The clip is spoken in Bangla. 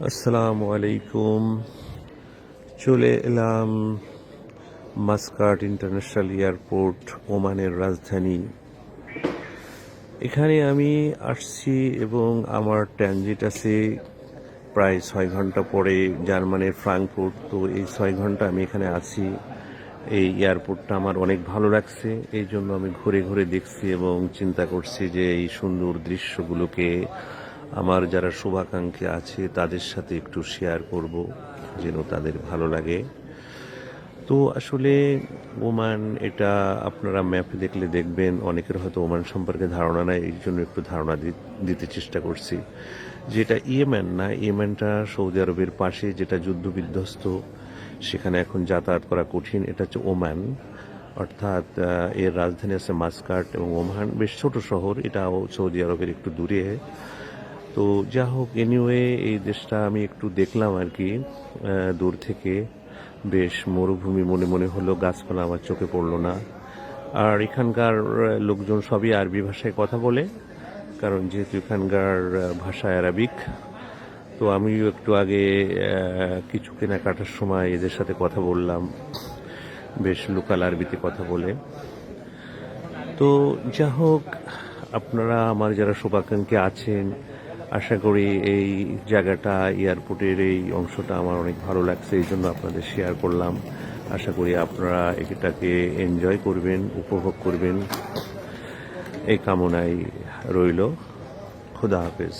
আসসালামু আলাইকুম। চলে এলাম মাস্কাট ইন্টারন্যাশনাল এয়ারপোর্ট, ওমানের রাজধানী। এখানে আমি আসছি এবং আমার ট্রানজিট আছে প্রায় 6 ঘন্টা পরে জার্মানির ফ্রাঙ্কফুর্ট। তো এই 6 ঘন্টা আমি এখানে আছি। এই এয়ারপোর্টটা আমার অনেক ভালো লাগছে, এই জন্য আমি ঘুরে ঘুরে দেখছি এবং চিন্তা করছি যে এই সুন্দর দৃশ্যগুলোকে আমার যারা শুভাকাঙ্ক্ষী আছে তাদের সাথে একটু শেয়ার করব, যেন তাদের ভালো লাগে। তো আসলে ওমান, এটা আপনারা ম্যাপে দেখলে দেখবেন, অনেকের হয়তো ওমান সম্পর্কে ধারণা নাই, এই জন্য একটু ধারণা দিতে চেষ্টা করছি। যেটা ইয়েমেন না, ইয়েমেনটা সৌদি আরবের পাশে, যেটা যুদ্ধ বিধ্বস্ত, সেখানে এখন যাতায়াত করা কঠিন। এটা হচ্ছে ওমান, অর্থাৎ এর রাজধানী আছে মাস্কাট, এবং ওমান বেশ ছোট শহর, এটাও সৌদি আরবের একটু দূরে। তো যা হোক, এনিওয়ে এই দেশটা আমি একটু দেখলাম আর কি দূর থেকে। বেশ মরুভূমি মনে মনে হলো, গাছপালা আমার চোখে পড়লো না। আর এখানকার লোকজন সবই আরবি ভাষায় কথা বলে, কারণ যেহেতু এখানকার ভাষা আরবিক। তো আমিও একটু আগে কিছু কেনাকাটার সময় এদের সাথে কথা বললাম, বেশ লোকাল আরবিতে কথা বলে। তো যা হোক, আপনারা আমার যারা শুভাকাঙ্ক্ষী আছেন, আশা করি এই জায়গাটা, এয়ারপোর্টের এই অংশটা আমার অনেক ভালো লাগছে, এই জন্য আপনাদের শেয়ার করলাম। আশা করি আপনারা এটাকে এনজয় করবেন, উপভোগ করবেন, এই কামনাই রইল। খুদা হাফেজ।